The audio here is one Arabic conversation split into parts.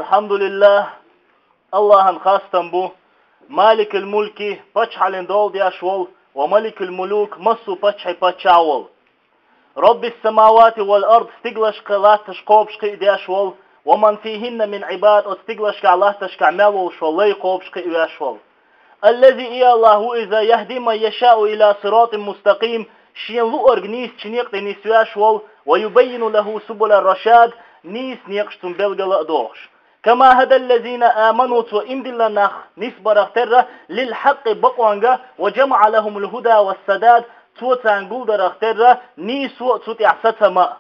الحمد لله الله خاستن بو مالك الملك بچ حالين دول دياشول وملك الملوك مصو بچ بچاول رب السماوات والأرض استقلش قلات تشقوبش دياشول ومن فيهن من عباد استقلش كعلاه تشكعمل وشولي قوبش دياشول الذي إيا الله إذا يهدي من يشاء إلى صراط مستقيم شين لو أرغنيس شنيق نيسياشول ويبين له سبل الرشاد نيس نيقشتم بلغل دوغش كما هدى الذين آمنوا وإمدل النخ نسبر اختر للحق بقوانغا وجمع لهم الهدى والسداد توتان در اختر نيسو تتعستما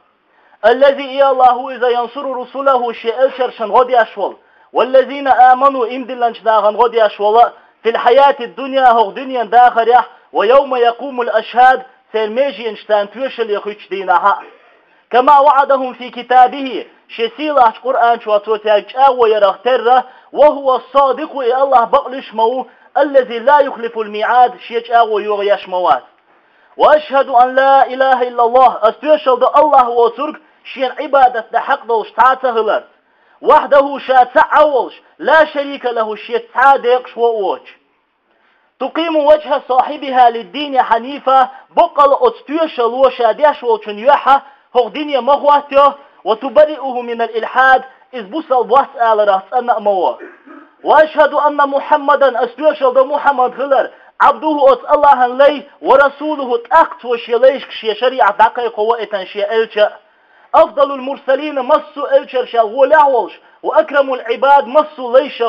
الذي إيا الله إذا ينصر رسوله شيء شرشن غدي أشول والذين آمنوا إمدل انشداغن غدي أشول في الحياة الدنيا هو دنيا داخل ويوم يقوم الأشهاد سيرميجي انشتان توشل يخيش دينها كما وعدهم في كتابه شسيلة قرآن شواتوتاج ويرغتر وهو الصادق إلى الله بقلش مو الذي لا يخلف الميعاد شيج ويغيش موات وأشهد أن لا إله إلا الله أستيشل ده الله وترك شين عبادة حق دوش تعتهلت وحده شاتعولش لا شريك له شيء تعادقش ووج تقيم وجه صاحبها للدين حنيفة بقل أستيشل وشاديش وشن يوحى هو دنيا مغواتيه وتبرئه من الإلحاد إذ بصل واسأل رأس أن أموه وأشهد أن محمدا أستيشل ده محمد غلر عبده أت الله لي ورسوله تأخت وشيليش كشي شريعة دقيق وإتن شي ألجأ أفضل المرسلين مصوا ألجر شغولا ولش وأكرم العباد مصوا ليش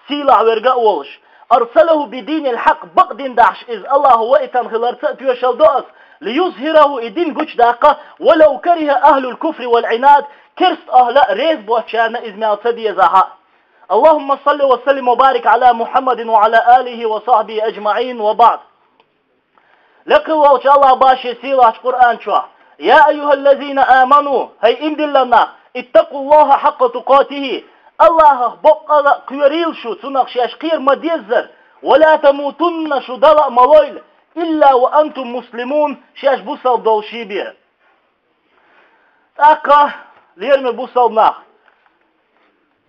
سيلع ورقاء ولش أرسله بدين الحق بقدين دعش إذ الله وإتن غلر تأتيوشل دؤس ليظهره إدين قج داقة ولو كره أهل الكفر والعناد كرست أهل ريز بوشان إذ ما أتدي زها اللهم صل وسلم وبارك على محمد وعلى آله وصحبه أجمعين وبعد لقل وإن الله باشي سيلة قرآن شوى يا أيها الذين آمنوا هاي إمدل لنا اتقوا الله حق تقاته الله بقى قيريل شو تنقش أشقير مديزر ولا تموتن شو دلق ملويل إلا وأنتم مسلمون شاش بوصل دوشي بيه أقا ليرمي بوصل ناخ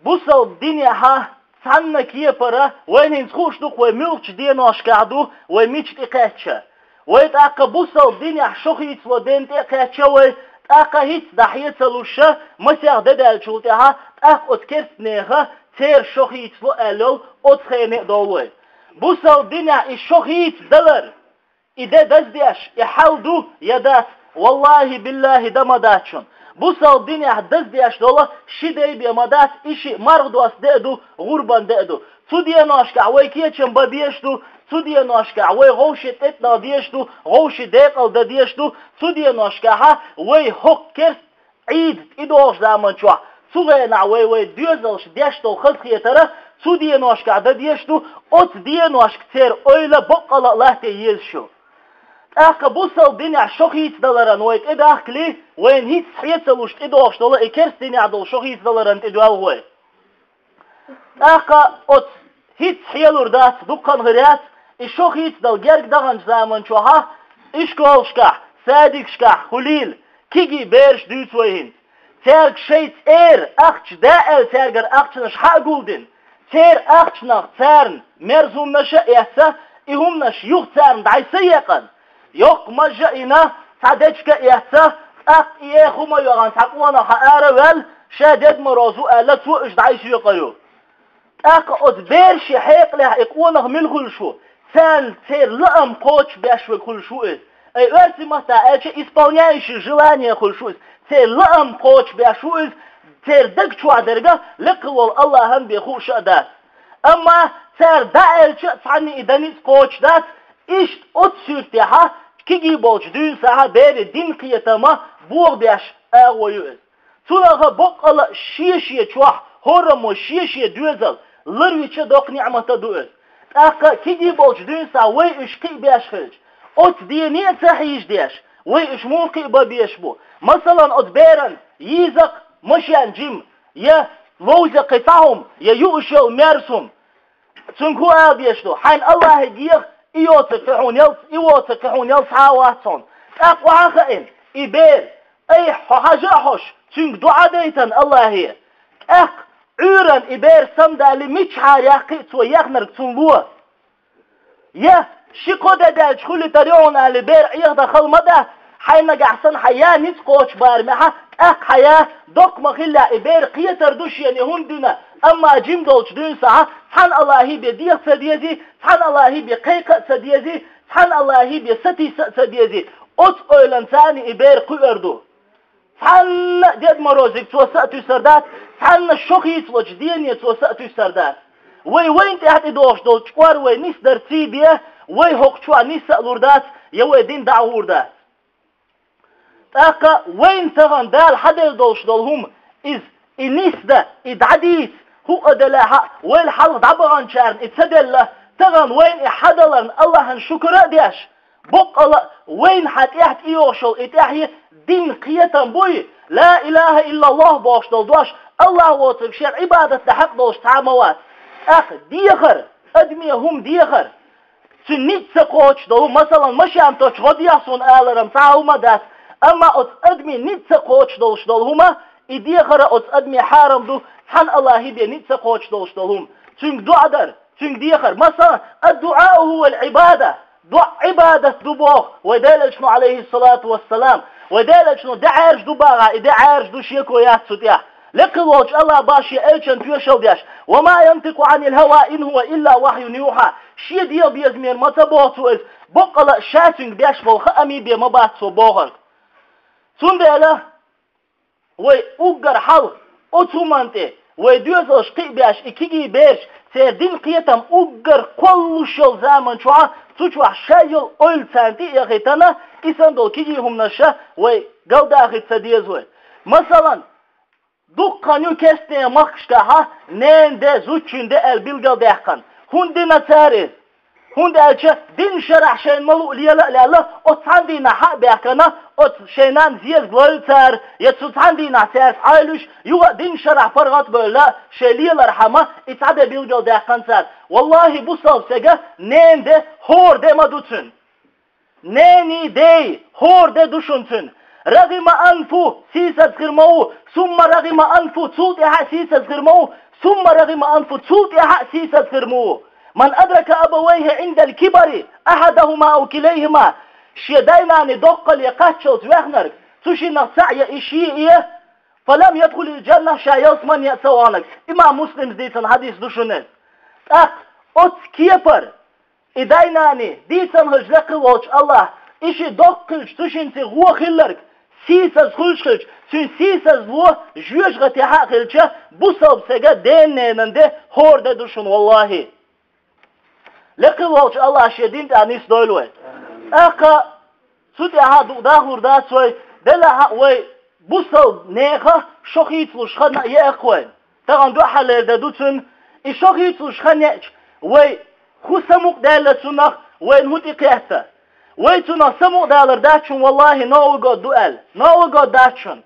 بوصل دنيا ها سنة كيه برا وين ينسخوش دوك ويملش دينو أشكعدو ويميش تقاتشا ويتأقا بوصل دنيا شوخي يتلودين تقاتشا ويتأقا هيت دحية لوشا مسيح ددال شولتها تأقا اتكرت نيخا تير شوخي يتلو ألول اتخيني دولوي بوصل دنيا الشوخي يتدلر إذا دزديش يحاودو يدات والله بالله دمداتشون بوصل الدنيا دزديش دولا شدي بيمدات إشي مرضو أسدأدو غربان دأدو تودي ناشكع ويكيتشن ببيشتو تودي ناشكع وي غوشي تتنا ديشتو غوشي ديقل دديشتو تودي ناشكعها وي هوك كرس عيد إدوش دامن شوح تغينا وي ديوزلش ديشتو خلقية ترى تودي ناشكع دديشتو أت دي ناشك تير أيلا بقل الله تييزشو أخ بوصل دنيا شوخيت دلارن ويت إداخ لي وين هيت حيتلوش إدوش دلا إكرس دنيا دل شوخيت دلارن إدوال هوي أخ أت هيت حيلور دات دقن غريات الشوخيت دل جرق دغن زامن شوها إشكولشكا سادقشكا خليل كيجي بيرش دوت وين تيرك شيت أخش دائل تيرجر أخشنش حقولدن تير أخشنش تيرن مرزوم نشا إحسا إهم نش يوخ تيرن دعي سيقن yok majina sadechka ihsa aq ikhuma yogan taqwana xaravel shadid marazu ala tu ijda'ish yaqayo aq odber shi hiqla iqwana min khulshu san ter lam qoch bash wa khulshu ay ersi mata elche исполняешь желание khulshu ter lam qoch bash ter dak chuaderga liqwal allaham bi khushada amma ter da'elche tani idanis qoch dat ish ot sürtiha كيجي بولش دون ساعة بير دين قيتما بوغ بيش اغويوز تلاغا بقلا شيشي چوح هرمو شيشي دوزل لرويچه دوق نعمتا دوز اقا كيجي بولش دون ساعة وي اشقي بيش خلج ات ديني تحيش ديش وي اش موقي بيش بو مثلا ات بيرن يزق مشيان جيم يا لوزة قطعهم يا يؤشل ميرسهم تنكو بيشتو حين الله يجيغ إيوتكحون يلس حاواتون أقوى عخائن إبير أي حاجة حش تنك دعا ديتن الله هي أق عورن إبير سمدالي ميشحار يحقيت ويخنر تنلوه يا شكو دال شخولي تريعون على بير يغدا خلمدا حين قعصن حياة نسقوش بارمها حياة دوك مخلا إبير قيتر دوش يعني هندنا أما جيم دولش دون ساعة سبحان الله بيديق سديزي سبحان الله بقيقة سديزي سبحان الله بستي سديزي أت أولان ثاني إبير قيردو سبحان ديد مروزك توسأتو سردات سبحان الشوخي وجديني توسأتو سردات وين تحت دوش دول شوار وين نيس درتي بيه وين هوكشوا نيس لوردات يو دين دعوردات تاكا وين تغن دال حدل دوش دولهم إز إنيس ده إدعديس هو أدلاها وين حلق دعبغان شارن إتسدل تغن وين إحدلن الله هنشكر ديش بق الله وين حتيحت إيوشل إتاحي دين قيتا بوي لا إله إلا الله باش دول دوش الله وتبشير عبادة لحق دوش تعاموات ديخر أدمي هم ديخر سنيت سقوش دو مثلا مش عم تشغدياسون آلرم تعاوما داس أما أت أدمي نيت سقوش دوش دولهما إديخر أت أدمي حارم دو سبحان الله بي نيت سقوش دوش دولهم تنك دعا در تنك ديخر مثلا الدعاء هو العبادة دعاء عبادة دبوخ ودالج شنو عليه الصلاة والسلام ودالج شنو دعارج دباغا دعارج دو شيكو ياتسو ديح لقلوج الله باشي ألشان بيوشل دياش وما ينطق عن الهوى إن هو إلا وحي يوحى شي ديو بيزمير متبوتو إز بقلا شاتنج بياش بوخ أمي بي مباتسو بوغر ثم بيلا وي أقر حل أتومانتي وي دوز أشقي بياش إكيجي بيش سيدين قيتم أقر كل شل زامن شوها تشوح شايل أول سانتي يغيتنا إسان دول كيجي هم نشا وي قل داخل سديزوي مثلا دقانو كستين مخشكها نين ده زوجين البلغة دهقان هندي نتاريز هندي ألشا دين شرح شين ملو ليلا لألا أتسان دينا حق بيحكنا أت شينان زيز غلتار يتسان دينا تارس عايلوش يوغا دين شرح فرغات بولا شيليلا رحمة اتعاد بلغة دهقان سار والله بصل سيغا نين ده هور ده مدوتن نيني دي هور ده دوشنتن رغم أنفو سيسة غرمو ثم رغم أنفو تولتها سيسة غرمو ثم رغم أنفو تولتها سيسة غرمو من أدرك أبويه عند الكبر أحدهما أو كليهما شيداينا ندق ليقاتشل توخنر تشي نصعي إشيئية فلم يدخل الجنة شايلس من يأسوانك إمام مسلم ديتن حديث دوشنز أت كيبر إدايناني ديتن هجلق الوش الله إشي دقلش تشين تغوى خلرك سيساز خلشخلش سن سيساز وو جوش غتيحا خلشة بصوب سيغا دين نيننده هور ده دوشن والله لقل والش الله شدين تانيس دويلوه اقا سوتي هادو داخور دا سوي دلها وي بصوب نيخا شوخيت لشخنا يأخوين تغن دو حالي ده دوتن شوخيت لشخنا وي خسموك دالتونخ وين هوتي قيحتا ويتنا سمو دالر داتشون والله نو قد دوال نو قد داتشون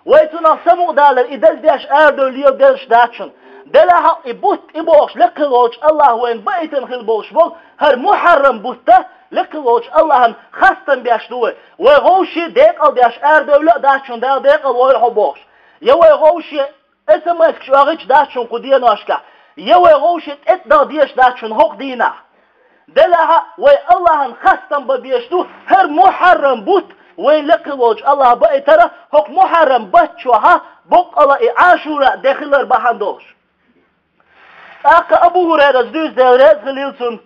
ويتنا سمو دالر إدل بيش أردو ليو دلش داتشون دلها إبوت إبوش لقلوش الله وين بيتن خلبوش بول هر محرم بوته لقلوش الله خستن بيش دوه ويغوشي ديقل بيش أردو ليو داتشون دال ديقل ويلحو بوش يويغوشي اسمس كشواغيش داتشون قدية نوشكا يويغوشي اتدا ديش داتشون هوق دينا دلها وي الله خستن ببيشتو هر محرم بوت وين لقلوج الله بأترى هك محرم بتشوها بق الله عاشورا داخلر بحندوش أكا أبو هريرة زدوز دورات غليلتون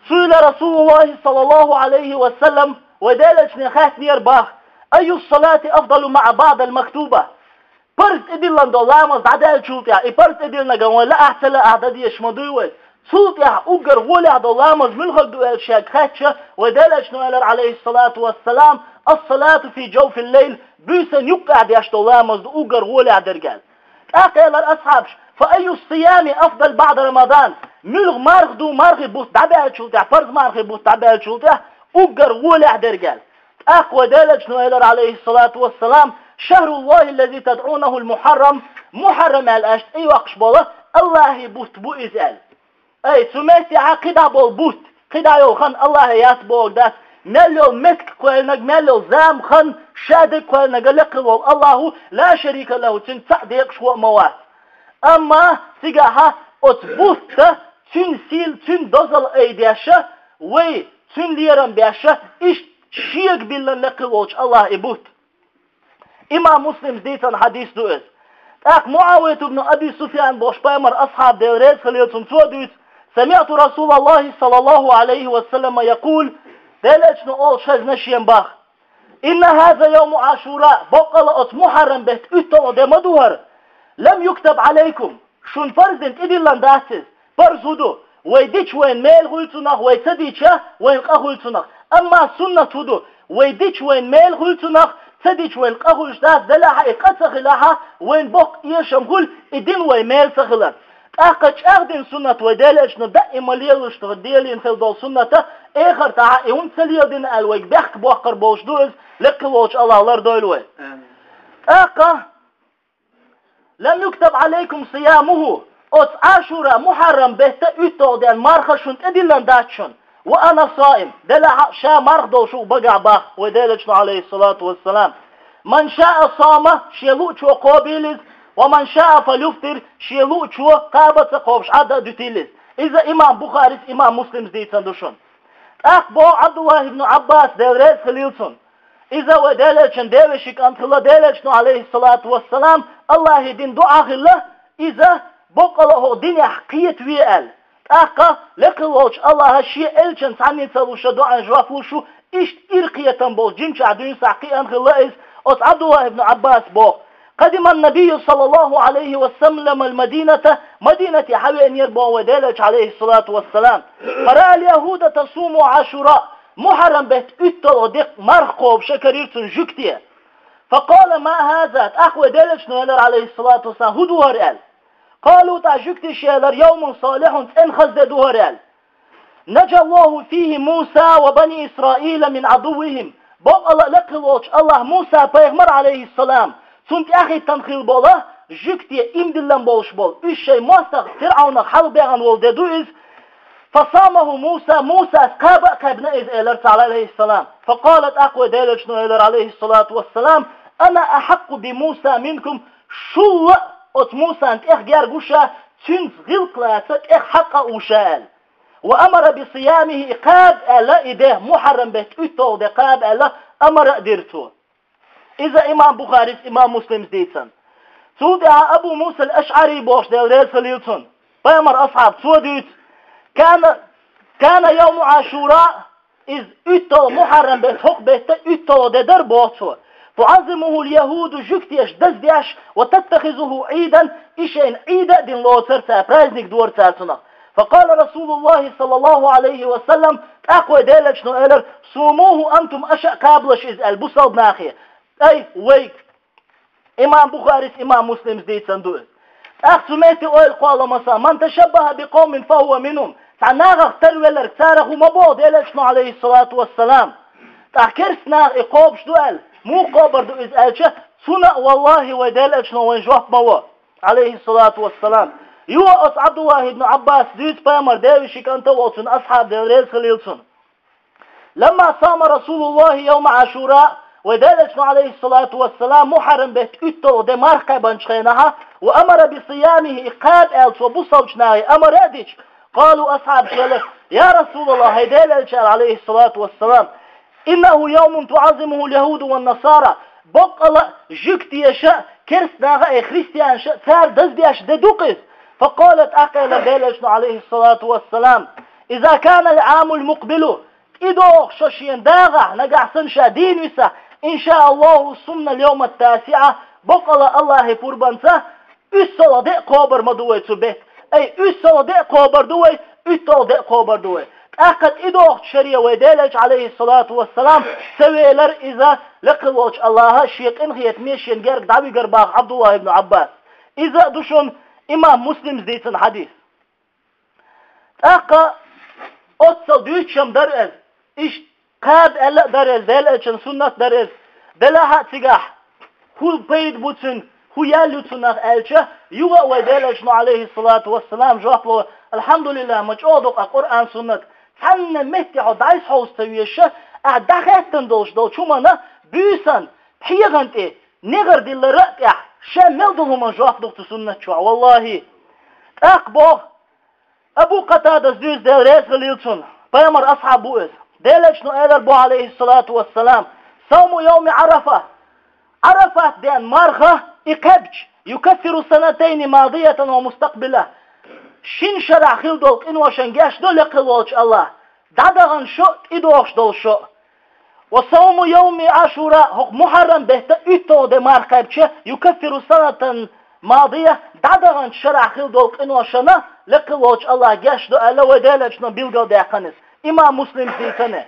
سئل رسول الله صلى الله عليه وسلم ودالت نخات نيرباخ أي الصلاة أفضل مع بعض المكتوبة برد إدلن دولامز عدال شوتيا برد إدلن قوان لا أحسن أعداد يشمدوه سلطة أجر ولا دولامز ملخ دوال شاكاتشة ودالش نوالر عليه الصلاة والسلام الصلاة في جوف الليل بيسن يقعد ياش دولامز أجر ولا درجال أقل الأصحاب فأي الصيام أفضل بعد رمضان ملغ مارغ دو مارغ بوت دعبال شلطة فرض مارغ بوت دعبال شلطة أجر ولا درجال أقوى دالش نوالر عليه الصلاة والسلام شهر الله الذي تدعونه المحرم محرم الأشت أي وقش بوله الله بوت بو إزال أي سمعتي عقيدة بالبوت قيدة يوخن الله ياتبوك داس مليو مسك كوالنك مليو زام خن شادك كوالنك لقل الله لا شريك له تنسع ديق شوء موات Ama sigaha ot buhta tün sil tün dozal eydiyaşa ve tün liyeran biyaşa iş şiyek billan lekıvoç Allah ibuht. İmam Muslim deytan hadis duez. Tak Muaviyet ibn Abi Sufyan boş paymar ashab devret kılıyotun tuadüt. Semi'tu Resulullah sallallahu aleyhi ve sellem yakul delechnu ol şezneşiyen bah. İnne hâze yevmu aşura boqala ot muharrem bet ütto demaduhar. Lem yuktab aleykum. Şun farzent idillan dahsiz. Farzudu. Ve diç ven mel hultunak ve tediçe ven qahultunak. Ama sunnetudu. Ve diç ven mel hultunak تديش وين قهوش داس دلاها إقصخ لها وين بق يشم هول إدين وين ميل سخلت أقش أخدين سنة ودالش ندائما ليلوش تغديلين في دول سنة آخر تعا إون سليل دين الويك بيحك بوقر بوش دوز لقلوش الله لر دولوه أقا لم يكتب عليكم صيامه أت عاشورا محرم بهتا أتو دين مارخشون إدلان داتشون وأنا صائم دلع شا مرض وشو بقع باخ ودلجنا عليه الصلاة والسلام من شاء صام شيلوش وقابلز ومن شاء فليفطر شيلوش وقابة قوبش عدا دتيلز إذا إمام بخاري إمام مسلم دي تندوشون أخبو عبد الله بن عباس دوريس خليلسون إذا ودلجن ديوشك أنت الله دلجنا عليه الصلاة والسلام الله دين دعاه الله إذا بقله دين حقية ويال أقا لقلوش الله شيء إلشن عني تلوش دعاء جوافوشو إشت إرقية بول جنش عدوين ساقي أنخ اللائز أت عبد الله بن عباس بو قدم النبي صلى الله عليه وسلم المدينة مدينة حوين يربو ودالج عليه الصلاة والسلام فرأى اليهود تصوم عاشوراء محرم بيت أتل ودق مرقوب شكريرتن جكتية فقال ما هذا أخوة دالج نوالر عليه الصلاة والسلام هدوها رأل قالوا تعجكت شيالر يوم صالح انخز دوهرال نجى الله فيه موسى وبني إسرائيل من عدوهم بق الله لقلوش الله موسى پیغمبر عليه السلام سنت أخي تنخيل بولا جكتي امدلن بولش بول üç şey mastaq Firavun'a hal beğen ol dedüz فصامه موسى قابنا إذ إلر تعالى عليه السلام فقالت أقوى ديلشنو إلر عليه الصلاة والسلام أنا أحق بموسى منكم شو أت موسى أنت إخجار قشا تنس غلقلاتك إخ حقا وشال وأمر بصيامه إقاب ألا إده محرم بيت أتو دقاب ألا أمر أدرتو إذا إمام بخاري إمام مسلم ديتن سودع أبو موسى الأشعري بوش دير سليلتون بأمر أصحاب سوديت كان يوم عاشوراء إذ أتو محرم بيت حق بيت أتو ددر بوتو تعظمه اليهود جكتيش دزديش وتتخذه عيدا إشين عيدا دين لوتر برازنك دور تاتنا فقال رسول الله صلى الله عليه وسلم أقوى ديلج نؤلر صوموه أنتم أشأ قابلش إذ البصل بناخية أي ويك إمام بخاري إمام مسلم ديت سندوز أخسميتي أول قال مسا من تشبه بقوم فهو منهم تعناغ تلويلر تارخ ومبو ديلج عليه الصلاة والسلام تحكرسنا إقوبش دوال مو قابر دو إذ ألشه سنة والله ودالجنا وانجواب موا عليه الصلاة والسلام يوأس عبد الله بن عباس ديت بامر داوشي كانت وطن أصحاب ديريز خليلسون لما صام رسول الله يوم عاشوراء ودالجنا عليه الصلاة والسلام محرم بيت أتو دمار قيبانشخينها وأمر بصيامه إقاب ألس وبصوشناه أمر أديش قالوا أصحاب شلف يا رسول الله هيدالج عليه الصلاة والسلام إنه يوم تعظمه اليهود والنصارى بقى جكت يشاء كرسنا خريستيان شاء ثار دزديش ددوقز فقالت أقل دالجنا عليه الصلاة والسلام إذا كان العام المقبل إدوخ ششين داغع نقع سنشا دين وسا إن شاء الله صمنا اليوم التاسعة بقى الله فربانسا أسلا دي قابر مدوي تبت أي أسلا دي قابر دوي أتل دي قابر دوي أقد إدوخ شريع ودالج عليه الصلاة والسلام سويلر إذا لقلوش الله شيق إنخيت ميشين جارك دعوي قرباغ عبد الله بن عباس إذا دوشون إمام مسلم زيتن حديث أقا أتصل دوشم درز إش قاب ألا درز دالجن سنة درز دلها تقاح هو بيد بوتن هو يالوتناغ ألشه يوغا ودالجنا عليه الصلاة والسلام جواب له الحمد لله مجعودك القرآن سنة حنا متعو دايس حوز تويشه أعداخيتن دوش دو چومانا بيسان حيغانت نغر دلرق شام ملدهم جواب دكتور سنة شو والله أقبو أبو قتادة زوز دل ريس غليلتون بيامر أصحاب بوئز دلش نؤذر بو عليه الصلاة والسلام صوم يوم عرفة عرفة دين مرخة إقبج يكفر سنتين ماضية ومستقبلة شين شرع خيل دولك إنو شنجاش دول يقلوش الله دادغن شو إدوش دول شو وصوم يوم عاشوراء محرم بهتا إتو دي مرخة يكفر سنة ماضية دادغن شرع خيل دولك إنو شنا لقلوش الله جاش دو ألا ودالش نبيلغو داقنس إمام مسلم زيتنه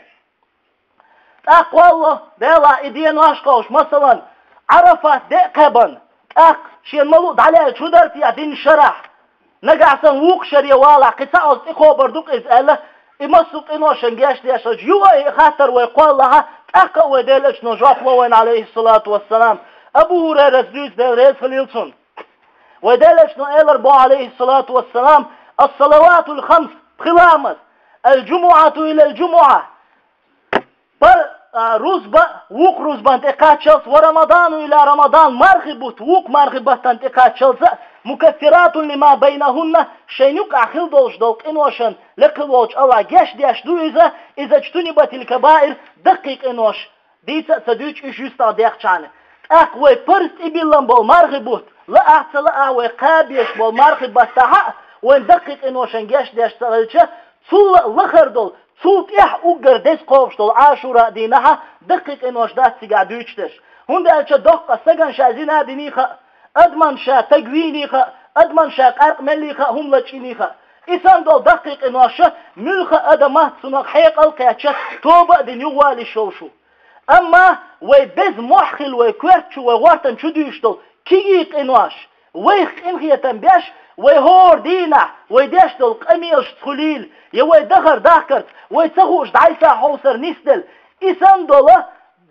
والله ديلا إدين واشقوش مثلا عرفة دقبا شين ملود عليه شو درت يا دين شرح نقعسن ووق شريا والا قصاص إخو بردوك إزالة إمسوك إنو شنجاش ديشاج يوغا خاطر ويقول لها وديلش نجاف وين عليه الصلاة والسلام أبو هريرة زوز ديل ريز خليلسون وديلش نقيلر بو عليه الصلاة والسلام الصلوات الخمس خلامت الجمعة إلى الجمعة روزبا ووق روزبا انتقاتشلس ورمضان إلى رمضان مرغبت ووق مرغبت انتقاتشلس مكثرات لما بينهن شينوك أخيل دوش دوك إنوشن لقلوش الله جاش ديش دو إذا اجتنبت الكبائر دقيق إنوش ديسا سدوش إشيستا ديخ چانه أقوي برست إبيلن بول مرغبت لا أعتلا أقوي قابيش بول مرغبت تحق وين دقيق إنوشن جاش ديش تغلچه صول لخر دول صوت أقر ديس قوش دول عاشورا دينها دقيق إنوش دات سيقع دوشتش هند ألچه دقا سگن شازين دينيخا أدمن شا تقوينيخا أدمن شا قرق مليخا هم لچينيخا إسان دول دقيق إنوشا ملخا أدمه سنق حيق القياتشا توبا دين يوالي شوشو أما ويبز محخل ويكورتشو ويوارتن شو دوش دول كييق إنوش ويخ إنخيتن بيش ويهور دينا ويديش دول قميلش تخليل يوي دخر داكرت ويتسخوش دعيسا حوصر نسدل إسان دولا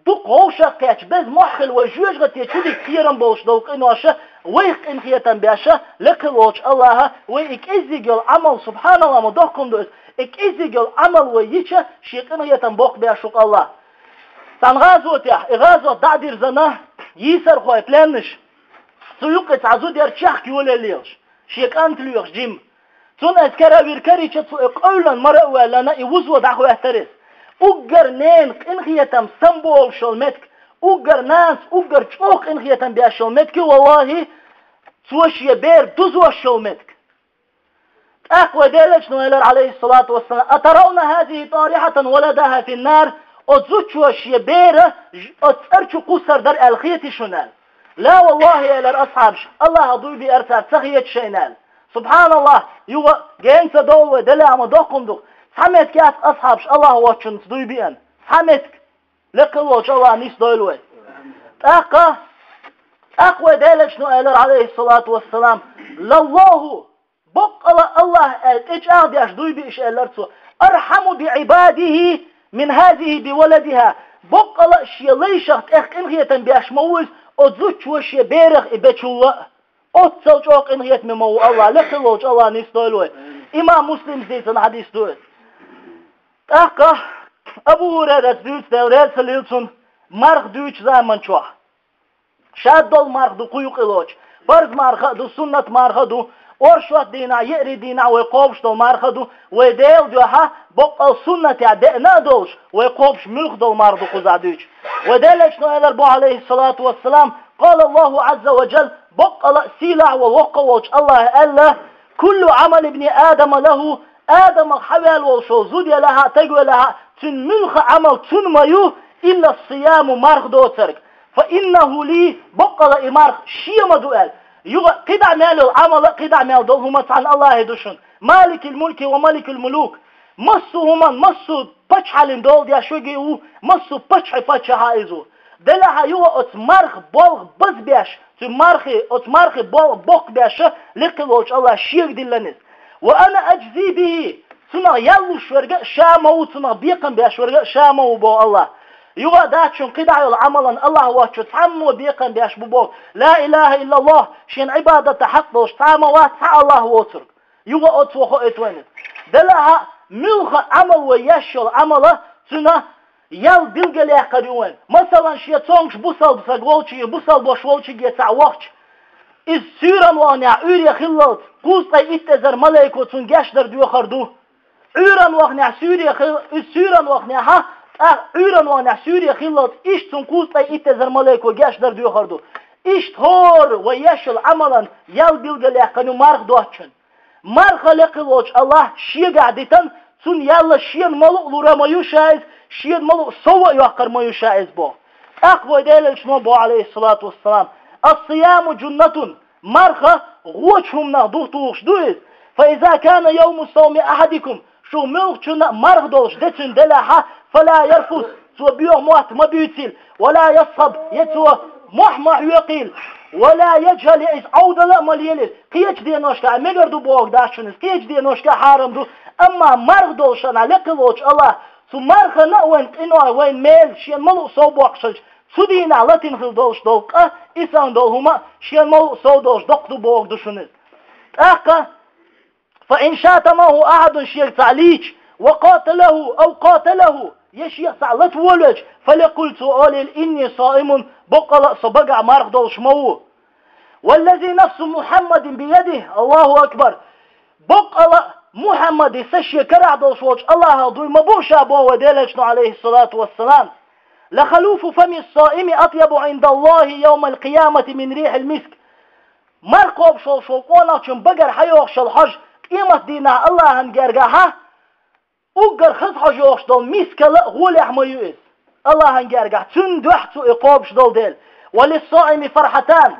دوق هوشا قياتش بز محخل ويجوش غتي تشودي كثيرا بوش دول إنوشا ويخ إنخيتن بيشا لقلوش الله ويك إزيقل عمل سبحان الله مدوكم دوز إك إزيقل عمل ويجا شيق إنخيتن بوق بيشوك الله تنغازوت يا إغازوت دعدير زنا يسر خوي بلانش سيوق تعزو دير تشاخ كيولا ليش شيك أنت ليش جيم تون أذكر بيركري تشتو قولا مرة ولا يوزو دعوة احترس أجر نين إنخيتم سمبول شلمتك أجر ناس أجر شوق إنخيتم بيا شلمتك والله توش يبير دوزو شلمتك أقوى ديلش نويلر عليه الصلاة والسلام أترون هذه طارحة ولدها في النار أتزوج يبير أتأرشو قصر در الخيتي شنال لا والله يا الأصحابش الله أضوي بأرسال سخية شينال سبحان الله يو جينس دول ودلا ما دوقم دوق سمعت كاس أصحابش الله واتشن تضوي بأن سمعت لقلوش الله نيس دولوي أقوى ديلش نويلر عليه الصلاة والسلام لله بق الله إيش أغديش دوي بإيش ألرتو أرحم بعباده من هذه بولدها بق الله شيء ليشخت إنغية بيش موز أتزوج وشي بيرغ إبتشوا أتصلج إنغية ممو الله لقلوش الله نستولوه إمام مسلم زيتن حديث دوه أبو هريرة زيوت دوريل سليلسون مرغ دوش زمن شوه شاد دول مرغ دو قيوق إلوش برز مرغ دو سنة مرغ دو أرشوات دينا يقري دينا ويقوبش دول مرغ دو ويديل دوها بقى السنة يعدئنا دوش ويقوبش ملخ دول مرغ دو قزع دوش وديلش نويل البو عليه الصلاة والسلام قال الله عز وجل بقى سيلع ووقوش الله ألا كل عمل ابن آدم له آدم حوال وشو زودي لها تقوى لها تن ملخ عمل تن مايو إلا الصيام مرغ دو ترك فإنه لي بقى إمارغ شيما دوال قدع مال العمل قدع مال دول هما عن الله يدوشن مالك الملك وملك الملوك مصو هما مصو بچحلين دول ديا شوغي او مصو بچحي هايزو دلها يو اتمارغ بولغ بز بيش اتمارغ بولغ بوق بيش لقلوش الله شيك دلنز وانا اجزي به سنة يلو شورغ شامو سنة بيقن بيش ورغ شامو بو الله يوا داتشون قدع العملا الله واتشو تعمو بيقن بيش بو لا اله الا الله شين عبادة حق دوش تعمو واتع الله واترك يوا اتوخو اتوينز دلها ملخ عمل ويشل عمله سنة يل بلغلي قريوان مثلا شي تونش بوصل بسغولشي بوصل بوشولشي يتع وقت iz syran wagna uriya khillat qusay ittezer malaikotun gashlar duyordu uran wagna syran wagna ha uran wagna syriya khillat ishtun qusay ittezer malaiko gashlar duyordu isht hor ve yashil amalan yal bilgele kanu marq doçun marq leqloch Allah shiegaditan sun yalla shien malu luramayu shaiz shien malu sova yaqarmayu shaiz bo aqwa delal shmo bo alayhi salatu wassalam الصيام جنة مرخة غوشهم نغدوه دوز فإذا كان يوم الصوم أحدكم شو ملغشنا مرخ دوش دتن دلاحة فلا يرفض سوى بيوه موات ما بيوتيل ولا يصب يتوى محمح يقيل ولا يجهل إذ عود لا مليلل قيج دي نوشكا مقردو بوغ داشنز قيج دي نوشكا حارم دو أما مرخ دوشنا لقلوش الله سو مرخة نأوين إنوه وين ميل شين ملو صوبوك شلج Sudina latin hıldolş dolka, isan dolhuma, şiyanmal soğdolş doktu boğuk düşünüz. Aka, fa inşatamahu ahadun şiyek ta'liç, ve qatalehu, ev qatalehu, yeşiyek sa'lat volaj, felekultu alil inni saimun, bokala sabaga marq dolşmavu. Vellezi nafsu Muhammedin biyedih, Allahu Ekber, bokala Muhammedi seşye kara dolşvoç, Allah'a duyma bu şabu ve deleçnu aleyhissalatu vesselam. لخلوف فم الصائم أطيب عند الله يوم القيامة من ريح المسك مرقب شو قونا چون بگر حيوخ شل حج قيمة دينا الله هنگرگها اگر خز حج يوخ دل مسك غول احميوز الله هنگرگه چون دوحتو اقاب شدل دل وللصائم فرحتان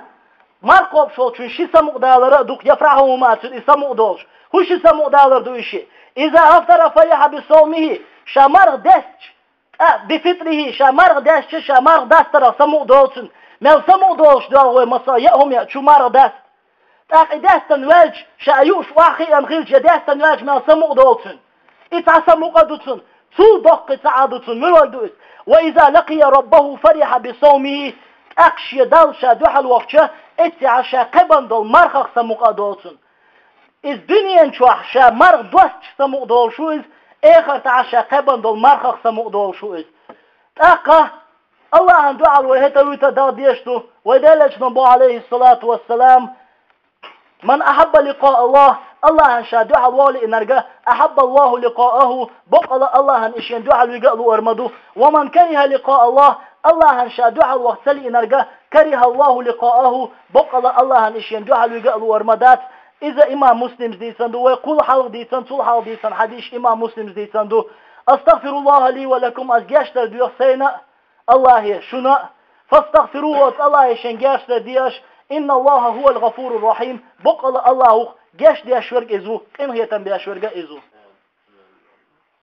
مرقب شو چون شيسا مقدالر دوك يفرحهما چون إسا مقدالش هو شيسا مقدالر دوشي إذا أفطر فرح بصومه شمرغ دست بفطره شمرغ دست شمرغ دست را سمو دولشن مل سمو دولش دول ومصايئهم يأتشو مرغ دست تاقي دستن وجه شايوش واخي انخيل دستن وجه مل سمو دولشن اتع سمو قدوشن تو دق تعادوشن ملوال دوش وإذا لقي ربه فرح بصومه اقشي دلشا دوحل وقتشه اتع شاقبان دول مرخق سمو قدوشن از دنيا شوح شا مرغ دوست سمو دولشوز آخر تعشى قبل دول مرخخ سمو دول شو إز أقا الله عن دعال وهتا ويتا داديشتو ودالج نبو عليه الصلاة والسلام من أحب لقاء الله الله عن شا دعال والي إنرقا أحب الله لقاءه بقى الله عن إشيان دعال ويقالوا أرمدو ومن كره لقاء الله الله عن شا دعال وقتلي إنرقا كره الله لقاءه بقى الله عن إشيان دعال ويقالوا أرمدات إذا إمام مسلم ديساندو ويقول حلق ديسان طول حلق ديسان حديث إمام مسلم ديساندو أستغفر الله لي ولكم أزجاشتر ديوخ سينا الله شنا فاستغفروه الله شنجاشتر دياش إن الله هو الغفور الرحيم بقى الله جاش دياش ورق إزو إن هي تنبياش ورق إزو